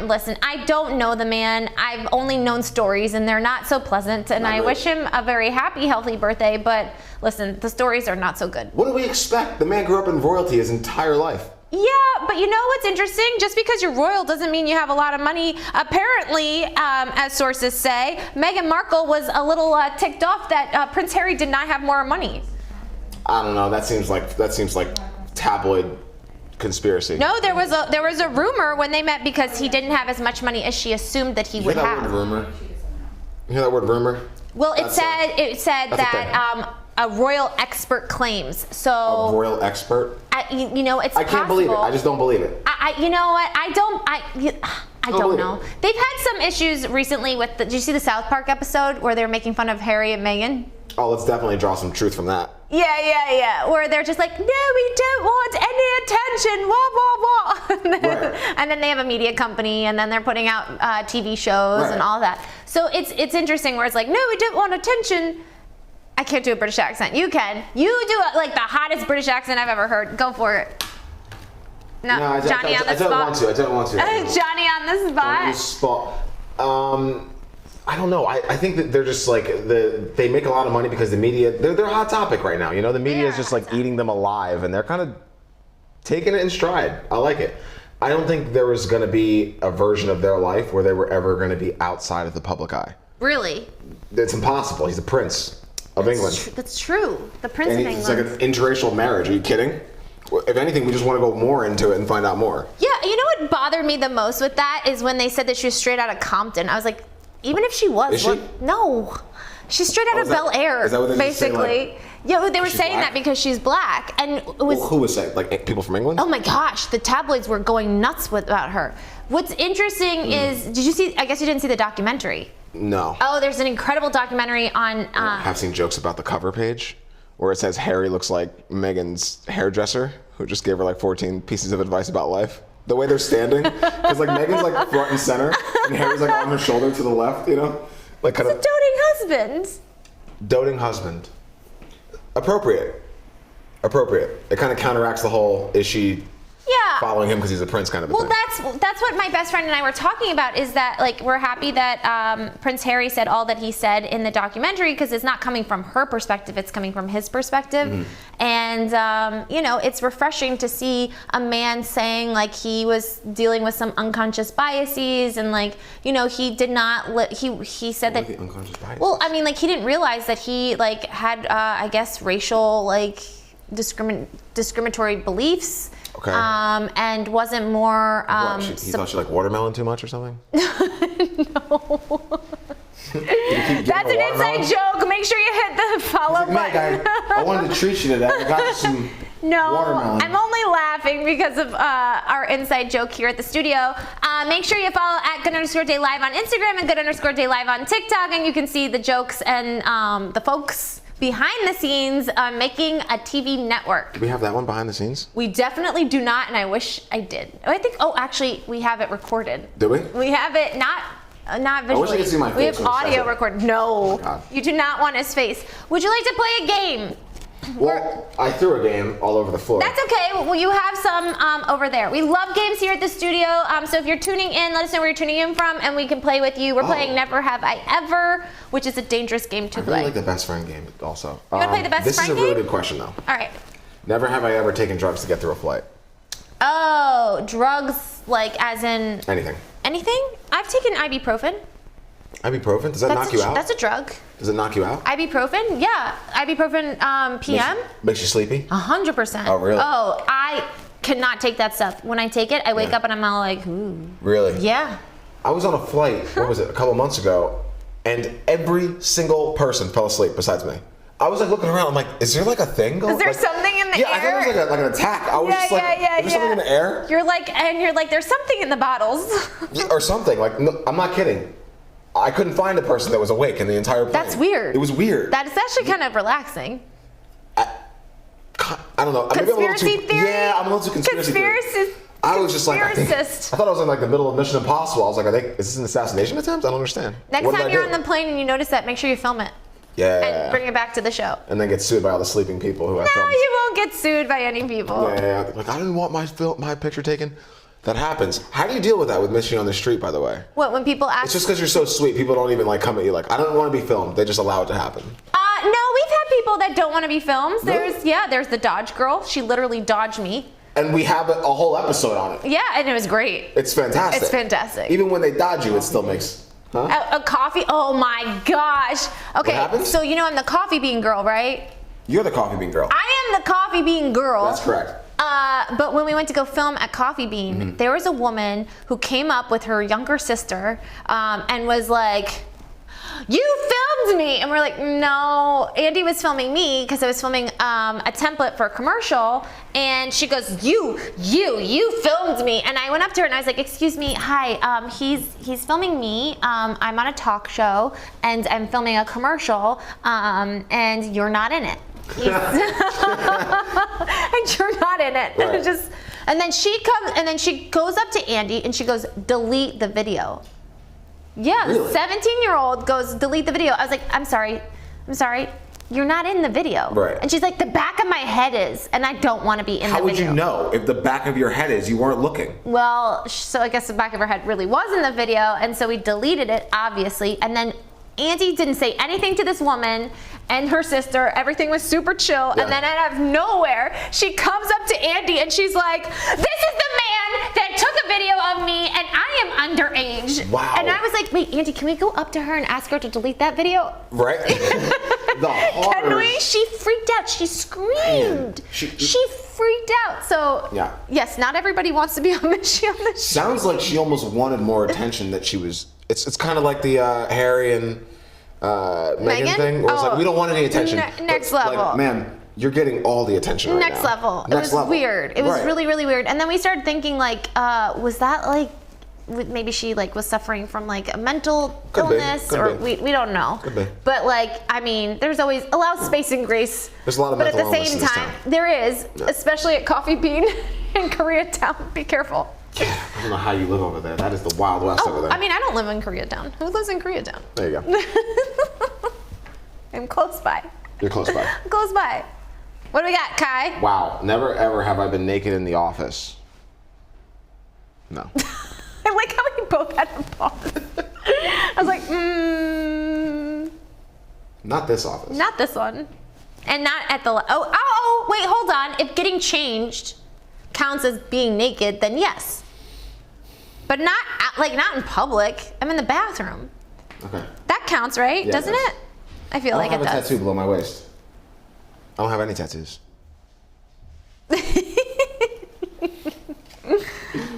Listen, I don't know the man. I've only known stories, and they're not so pleasant. And I wish him a very happy, healthy birthday. But listen, the stories are not so good. What do we expect? The man grew up in royalty his entire life. Yeah, but you know what's interesting? Just because you're royal doesn't mean you have a lot of money. Apparently, as sources say, Meghan Markle was a little ticked off that Prince Harry did not have more money. I don't know. That seems like tabloid conspiracy. No, there was a rumor when they met because he didn't have as much money as she assumed that he would have. Word rumor? You hear that word rumor? Well, it said that a royal expert claims. So a royal expert? You know, it's I can't believe it. I just don't believe it. You know what? I don't know. They've had some issues recently with did you see the South Park episode where they're making fun of Harry and Meghan? Oh, let's definitely draw some truth from that. Yeah. Where they're just like, no, we don't want any attention, wah, wah, wah. And then they have a media company, and then they're putting out TV shows and all that. So it's interesting where it's like, no, we don't want attention. I can't do a British accent. You can. You do like the hottest British accent I've ever heard. Go for it. No, Johnny on the spot. I don't want to. Johnny on the spot. I don't know. I think that they're just like they make a lot of money because the media they're a hot topic right now. You know, the media is just like eating them alive, and they're kind of taking it in stride. I like it. I don't think there was going to be a version of their life where they were ever going to be outside of the public eye. Really? It's impossible. He's a prince of England. That's true. The Prince of England. It's like an interracial marriage. Are you kidding? If anything, we just want to go more into it and find out more. Yeah, you know what bothered me the most with that is when they said that she was straight out of Compton. I was like, even if she was, is she? No, she's straight out of Bel Air. Is that what they basically? Like, yeah, they were saying that because she's black, and it was. Well, who was saying? Like people from England? Oh my gosh, the tabloids were going nuts about her. What's interesting is, did you see? I guess you didn't see the documentary. No. Oh, there's an incredible documentary on. I have seen jokes about the cover page, where it says Harry looks like Meghan's hairdresser, who just gave her like 14 pieces of advice about life. The way they're standing, because like Meghan's like front and center, and Harry's like on her shoulder to the left, you know, like kind of. It's a doting husband. Doting husband. Appropriate. It kind of counteracts the whole is she following him because he's a prince kind of a thing. Well, that's what my best friend and I were talking about, is that like we're happy that Prince Harry said all that he said in the documentary, because it's not coming from her perspective, it's coming from his perspective. And you know, it's refreshing to see a man saying like he was dealing with some unconscious biases, and like, you know, he did not he said that unconscious biases? Well, I mean, like he didn't realize that he like had I guess racial like discriminatory beliefs. Okay. And wasn't more. He thought she liked watermelon too much or something? No. That's an inside joke. Make sure you hit the follow button. I wanted to treat you today. I got some No, Watermelon. I'm only laughing because of our inside joke here at the studio. Make sure you follow at good_day_live on Instagram and good_day_live on TikTok, and you can see the jokes and the folks behind the scenes making a TV network. Do we have that one behind the scenes? We definitely do not, and I wish I did. Actually, we have it recorded. Do we? We have it not visually. I wish I could see my We face have when it says audio it. recorded. No, God. you do not want his face. Would you like to play a game? Well, I threw a game all over the floor. That's okay. Well, you have some over there. We love games here at the studio. So if you're tuning in, let us know where you're tuning in from, and we can play with you. We're playing Never Have I Ever, which is a dangerous game to I play. really like the best friend game also. You wanna play the best this friend is a really game? good question though. All right. Never have I ever taken drugs to get through a flight. Oh, drugs like as in Anything. anything? I've taken ibuprofen. Ibuprofen? Does that knock you out? That's a drug. Does it knock you out? Ibuprofen? Yeah. Ibuprofen PM? Makes you sleepy? 100%. Oh, really? Oh, I cannot take that stuff. When I take it, I wake up and I'm all like, ooh. Really? Yeah. I was on a flight, what was it, a couple months ago, and every single person fell asleep besides me. I was like looking around, I'm like, is there like a thing going on? Is there like, something in the yeah, air? I thought it was like an attack. I was just like, is there something in the air? You're like, there's something in the bottles. Yeah, or something. Like, no, I'm not kidding. I couldn't find a person that was awake in the entire plane. That's weird. It was weird. That is actually kind of relaxing. I don't know. Maybe I'm a little Conspiracy too, theory? Yeah, I'm a little too conspiracy theory. I was just like, I Conspiracist. thought I was in like the middle of Mission Impossible. I was like, is this an assassination attempt? I don't understand. Next What did time I you're do? on the plane and you notice that, make sure you film it Yeah. and bring it back to the show. And then get sued by all the sleeping people who I No, filmed. you won't get sued by any people. Yeah. Like, I didn't want my picture taken. That happens. How do you deal with that with Mission on the street, by the way? What, when people ask? It's just because you're so sweet, people don't even like come at you like, I don't want to be filmed. They just allow it to happen. No, we've had people that don't want to be filmed. Really? There's the Dodge girl. She literally dodged me. And we have a whole episode on it. Yeah, and it was great. It's fantastic. It's fantastic. Even when they dodge you, it still makes, huh? A coffee. Oh my gosh. Okay, happened? so you know I'm the coffee bean girl, right? You're the coffee bean girl. I am the coffee bean girl. That's correct. But when we went to go film at Coffee Bean, there was a woman who came up with her younger sister and was like, "You filmed me," and we're like, "No, Andy was filming me because I was filming a template for a commercial." And she goes, "You filmed me," and I went up to her and I was like, "Excuse me, hi, he's filming me. I'm on a talk show and I'm filming a commercial, and you're not in it." And you're not in it. Right. And then she comes and then she goes up to Andy and she goes, "Delete the video." Yeah, Really? 17-year-old goes, "Delete the video." I was like, I'm sorry, you're not in the video. Right. And she's like, "The back of my head is, and I don't want to be in the video." How would you know if the back of your head is you weren't looking? Well, so I guess the back of her head really was in the video, and so we deleted it, obviously. And then Andy didn't say anything to this woman and her sister. Everything was super chill. Yeah. And then out of nowhere, she comes up to Andy and she's like, "This is the man that took a video of me, and I am underage." Wow. And I was like, "Wait, Andy, can we go up to her and ask her to delete that video?" Right? The horrors. Can we? She freaked out. She screamed. Man, she freaked out. So, Yeah. yes, not everybody wants to be on this show. Sounds like she almost wanted more attention that she was. It's kind of like the Harry and Meghan thing, where it's like, we don't want any attention. Next But, level. Like, man, you're getting all the attention right Next now. level. Next It was level. weird. It was Right. really, really weird. And then we started thinking, like, was that like, maybe she like was suffering from like a mental Could be. illness, Could or be. we don't know. Could be. But like, I mean, there's always allow space and grace. There's a lot of but at mental the illness same in this time, town. there is, Yeah. especially at Coffee Bean in Koreatown. Be careful. I don't know how you live over there. That is the Wild West over Oh, there. I mean, I don't live in Koreatown. Who lives in Koreatown? There you go. I'm close by. You're close by. I'm close by. What do we got, Kai? Wow. Never ever have I been naked in the office. No. I like how we both had to pause. I was like, Not this office. not this one. And not at the, oh, wait, hold on. If getting changed counts as being naked, then yes. But not, not in public. I'm in the bathroom. Okay. That counts, right? Yeah, it Doesn't does. it? I feel I like don't it have a does. tattoo below my waist. I don't have any tattoos.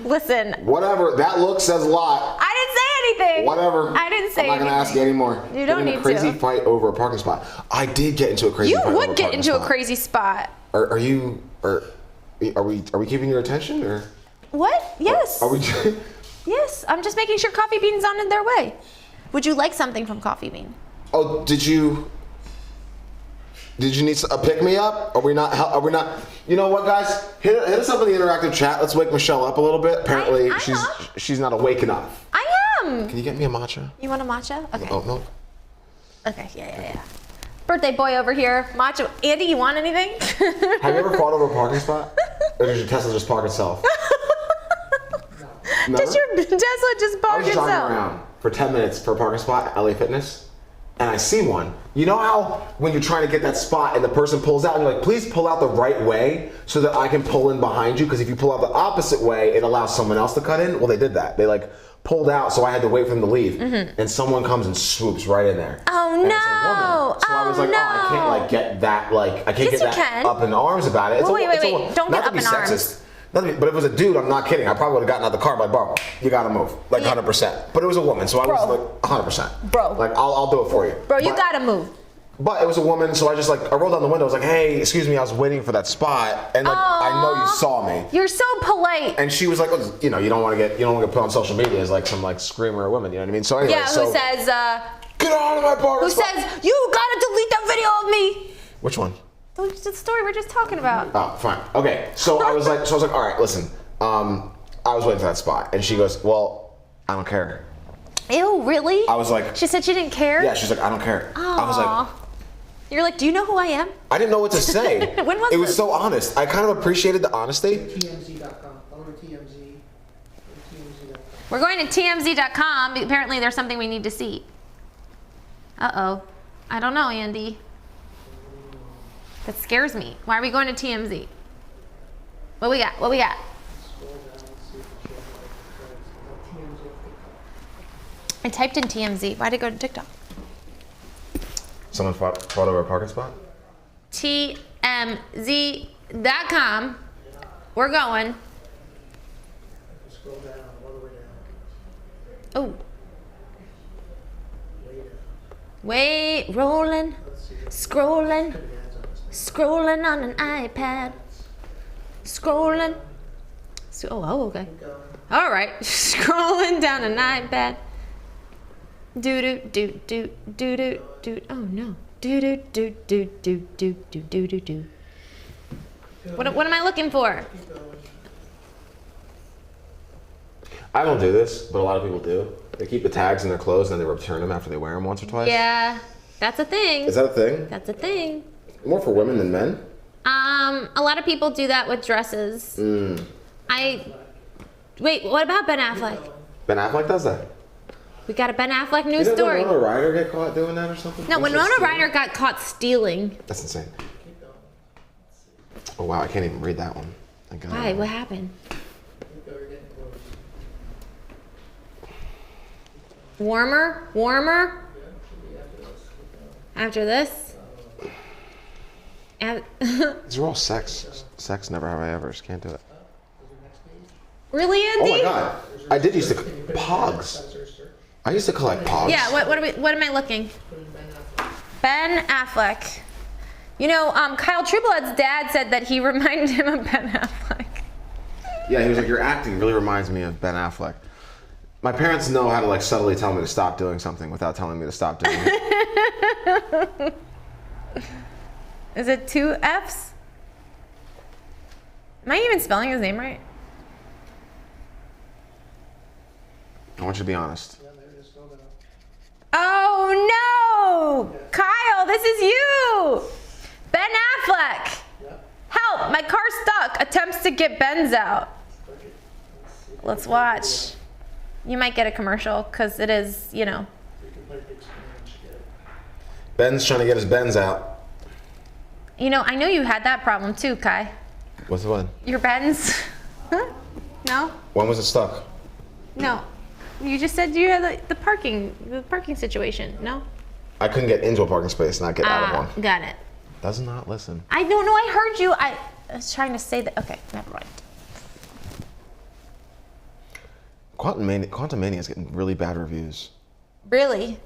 Listen, Whatever. That look says a lot. I didn't say anything. Whatever. I didn't say I'm not going to ask you anymore. You don't Been in need a crazy to. fight over a parking spot. I did get into a crazy You fight over would a get parking into a spot. crazy spot. Are we keeping your attention or? What? Yes. Are we? Yes, I'm just making sure Coffee Bean's on their way. Would you like something from Coffee Bean? Oh, did you need a pick me up? Are we not? You know what, guys? Hit us up in the interactive chat. Let's wake Michelle up a little bit. Apparently, she's not awake enough. I am. Can you get me a matcha? You want a matcha? Okay. Oh no. Okay. Yeah. Birthday boy over here. Matcha. Andy, you want anything? Have you ever fought over a parking spot? Or does your Tesla just park itself? Does your Tesla just park itself? I was driving around for 10 minutes for a parking spot at LA Fitness, and I see one. You know how when you're trying to get that spot and the person pulls out and you're like, please pull out the right way so that I can pull in behind you, because if you pull out the opposite way, it allows someone else to cut in? Well, they did that. They like pulled out, so I had to wait for them to leave, and someone comes and swoops right in there. Oh and no! It's a woman. So I was like, I can't like get that I can't get that up in arms about it. Wait. Don't get up in arms. But if it was a dude, I'm not kidding. I probably would have gotten out of the car and like, bro, you gotta move, like 100%. But it was a woman, so I was like 100%. Bro, like I'll do it for you. Bro, you gotta move. But it was a woman, so I just I rolled down the window. I was like, hey, excuse me, I was waiting for that spot, and I know you saw me. You're so polite. And she was like, you don't want to get put on social media as like some screamer woman, you know what I mean? So anyway, who says get out of my parking spot. Who says you gotta delete that video of me? Which one? The story we're just talking about. Oh, fine. Okay. So I was like, all right, listen. I was waiting for that spot, and she goes, well, I don't care. Ew, really? I was like, she said she didn't care? Yeah, she's like, I don't care. Aww. I was like, you're like, do you know who I am? I didn't know what to say. When was it was this? so honest. I kind of appreciated the honesty. TMZ.com. Go to TMZ. We're going to TMZ.com. Apparently there's something we need to see. Uh-oh. I don't know, Andy. That scares me. Why are we going to TMZ? What we got? I typed in TMZ. Why'd it go to TikTok? Someone fought over a parking spot? TMZ.com. We're going. Scroll down, all the way down. Oh. Way down. Wait, rolling, scrolling, Put your hands on this. scrolling on an iPad. Scrolling. Oh, okay. Keep going. All right. Scrolling down an iPad. Do. Oh no. Do. What am I looking for? Keep going. I don't do this, but a lot of people do. They keep the tags in their clothes and then they return them after they wear them once or twice. Yeah, that's a thing. Is that a thing? That's a thing. More for women than men? A lot of people do that with dresses. Wait, what about Ben Affleck? Ben Affleck does that. We got a Ben Affleck news Didn't story. Winona Ryder get caught doing that or something? No, Winona Ryder got caught stealing. That's insane. Oh wow, I can't even read that one. Thank God. Why? What happened? Keep going, you're getting close. Warmer? Yeah, should be after this. Keep going. After this? These are all sex. Sex, never have I ever. Just can't do it. Goes to the next page. Really, Andy? Oh my God. I did used to pogs. Search. I used to collect pogs. Yeah, what am I looking? Put in Ben Affleck. Ben Affleck. You know, Kyle Trueblood's dad said that he reminded him of Ben Affleck. Yeah, he was like, your acting really reminds me of Ben Affleck. My parents know how to subtly tell me to stop doing something without telling me to stop doing it. Is it 2 F's? Am I even spelling his name right? I want you to be honest. Yeah, there it is. Scroll down. Oh no! Kyle, this is you! Ben Affleck! Yep. Help! My car's stuck. Attempts to get Ben's out. Okay. Let's watch. You might get a commercial because it is, You can play big screen and shit. Ben's trying to get his Benz out. You know, I know you had that problem too, Kai. What's the one? Your Ben's. No? When was it stuck? No. You just said you had the parking situation. No? I couldn't get into a parking space, not get out of one. Got it. Does not listen. I don't know. I heard you. I was trying to say that. Okay, never mind. Quantum Mania is getting really bad reviews. Really?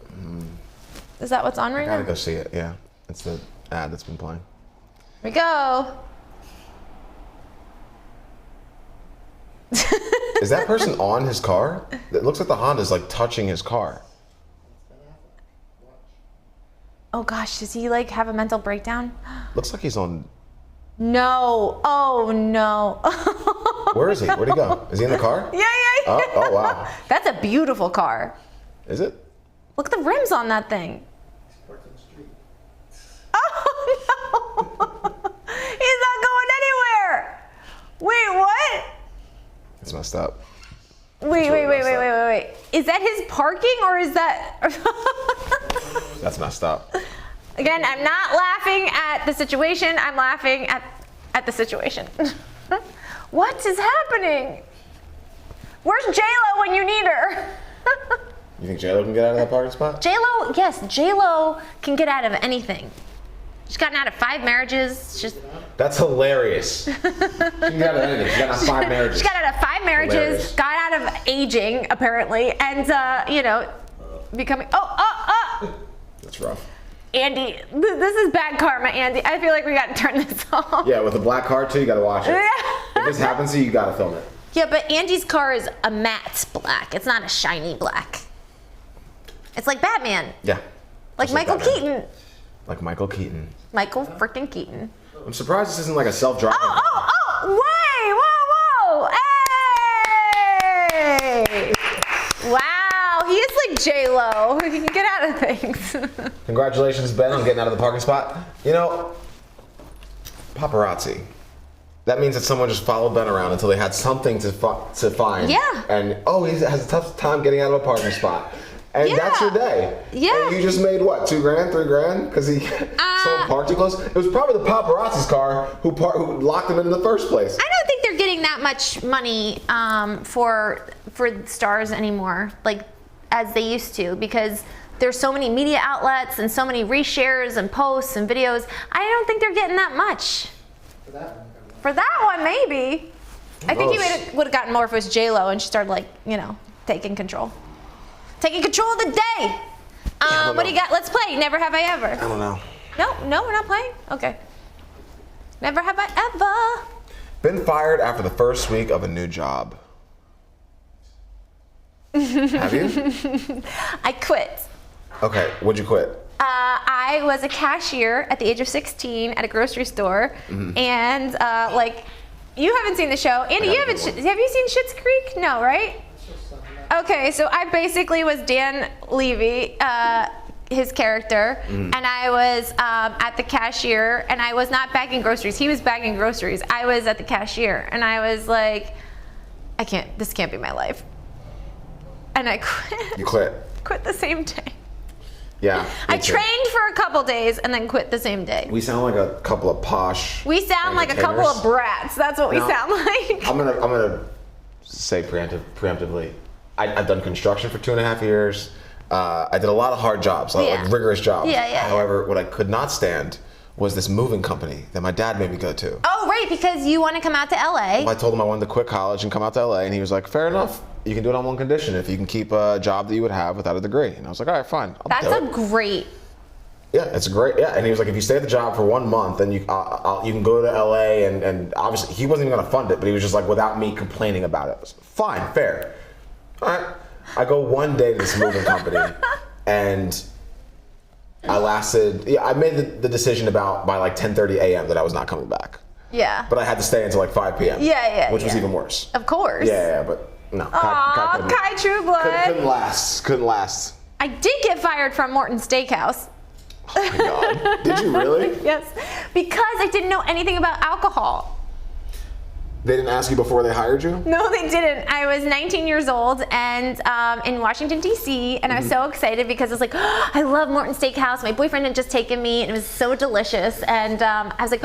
Is that what's on right I gotta now? go see it. Yeah, it's the ad that's been playing. Here we go. Is that person on his car? It looks like the Honda's like touching his car. Oh gosh, does he like have a mental breakdown? Looks like he's on. No. Oh no. Where is he? Where'd he go? Is he in the car? Yeah. Oh wow. That's a beautiful car. Is it? Look at the rims on that thing. Parked on the street. Oh no. He's not going anywhere. Wait, what? It's messed up. Wait. Is that his parking or is that? That's messed up. Again, I'm not laughing at the situation. I'm laughing at the situation. What is happening? Where's J-Lo when you need her? You think J-Lo can get out of that parking spot? J-Lo, yes, J-Lo can get out of anything. She's gotten out of 5 marriages. That's hilarious. She can get out of anything. She got out of 5 marriages. She got out of 5 marriages, Hilarious. got out of aging, apparently, and, becoming, That's rough. Andy, this is bad karma, Andy. I feel like we gotta turn this off. Yeah, with a black car too, you gotta watch it. Yeah. If this happens to you, you gotta film it. Yeah, but Andy's car is a matte black. It's not a shiny black. It's like Batman. Yeah. Like Just Michael Batman. Keaton. Like Michael Keaton. Michael freaking Keaton. I'm surprised this isn't like a self-driving. Hey! Wow, he is like J-Lo. He can get out of things. Congratulations, Ben, on getting out of the parking spot. You know, paparazzi. That means that someone just followed Ben around until they had something to find. Yeah. And, he has a tough time getting out of a parking spot. And Yeah. that's your day. Yeah. And you just made what, $2 grand, $3 grand? Because someone parked too close? It was probably the paparazzi's car who locked him in the first place. I don't think they're getting that much money for stars anymore, like as they used to, because there's so many media outlets and so many reshares and posts and videos. I don't think they're getting that much. For that one. For that one, maybe. I think he knows? would have gotten more if it was J-Lo and she started taking control. Taking control of the day. don't What do you know. got? Let's play. Never have I ever. I don't know. No, we're not playing. Okay. Never have I ever. Been fired after the first week of a new job. Have you? I quit. Okay, what'd you quit? I was a cashier at the age of 16 at a grocery store, and you haven't seen the show. Andy, you haven't. Have you seen Schitt's Creek? No, right? Okay, so I basically was Dan Levy, his character, and I was at the cashier, and I was not bagging groceries. He was bagging groceries. I was at the cashier, and I was like, this can't be my life. And I quit. You quit. Quit the same day. Yeah. I me too. trained for a couple days and then quit the same day. We sound like a couple of posh. We sound like a couple of brats. That's what we No. sound like. I'm gonna say preemptively. I've done construction for 2.5 years. I did a lot of hard jobs, Yeah. like rigorous jobs. Yeah. However, what I could not stand was this moving company that my dad made me go to. Oh, right, because you want to come out to LA. I told him I wanted to quit college and come out to LA, and he was like, fair enough. You can do it on one condition, if you can keep a job that you would have without a degree. And I was like, all right, fine. I'll That's do a it. great. Yeah, it's great. Yeah, and he was like, if you stay at the job for 1 month, then you can go to LA, and obviously he wasn't even gonna fund it, but he was just like, without me complaining about it. I was, fine, fair. All right. I go one day to this moving company, and I made the decision by like 10:30 a.m. that I was not coming back. Yeah. But I had to stay until like 5 p.m. Yeah. Which was even worse. Of course. Yeah, but no. Aw, Kai True Blood. Couldn't last. I did get fired from Morton's Steakhouse. Oh my God. Did you really? Yes, because I didn't know anything about alcohol. They didn't ask you before they hired you? No, they didn't. I was 19 years old and in Washington, D.C., and I was so excited because I was like, I love Morton Steakhouse. My boyfriend had just taken me, and it was so delicious. And I was like,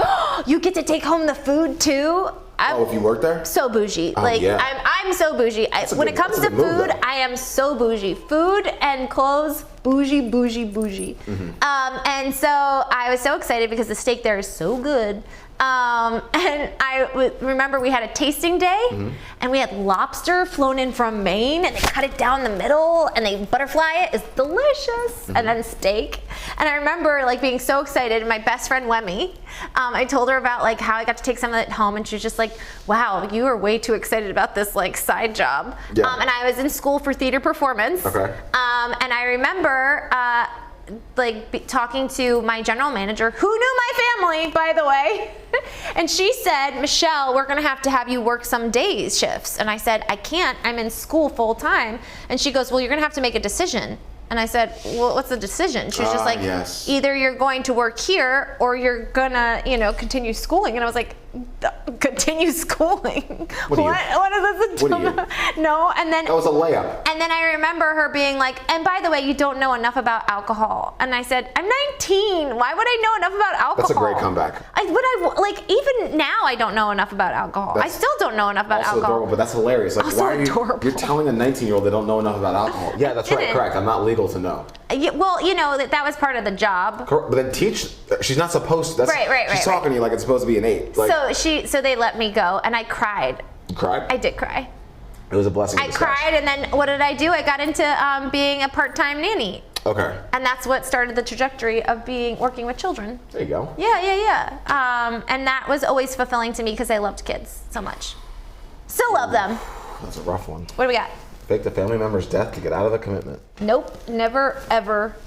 you get to take home the food, too? If you worked there? So bougie. Yeah. I'm so bougie. When it comes to food, though. I am so bougie. Food and clothes, bougie. And so I was so excited because the steak there is so good. And I remember we had a tasting day, and we had lobster flown in from Maine, and they cut it down the middle, and they butterfly it. It's delicious. And then steak. And I remember like being so excited. My best friend Wemi, I told her about like how I got to take some of it home, and she was just like, "Wow, you are way too excited about this like side job." Yeah. And I was in school for theater performance. Okay. And I remember talking to my general manager, who knew my family, by the way. And she said, "Michelle, we're gonna have you work some days shifts." And I said, "I can't, I'm in school full time." And she goes, "Well, you're gonna have to make a decision." And I said, "Well, what's the decision?" She was just like, yes. "Either you're going to work here or you're gonna, continue schooling." And I was like, "Continue schooling? What are you? What is this? What are you? No." And then That was a layup. and then I remember her being like, "And by the way, you don't know enough about alcohol." And I said, "I'm 19. Why would I know enough about alcohol?" That's a great comeback. Even now I don't know enough about alcohol. I still don't know enough about Also alcohol. adorable, but that's hilarious. Like, Also why are you? adorable. You're telling a 19-year-old they don't know enough about alcohol. Yeah, that's right. didn't. Correct. I'm not legal to know. Yeah, well, that was part of the job. Correct. But then teach. She's not supposed to. That's, Right, She's talking to you like it's supposed to be an 8. Like, So they let me go, and I cried. you cried. I did cry. It was a blessing. I cried, and then what did I do? I got into being a part-time nanny. Okay. And that's what started the trajectory of working with children. There you go. Yeah. And that was always fulfilling to me because I loved kids so much. Still love them. That's a rough one. What do we got? Fake the family member's death to get out of a commitment. Nope, never, ever,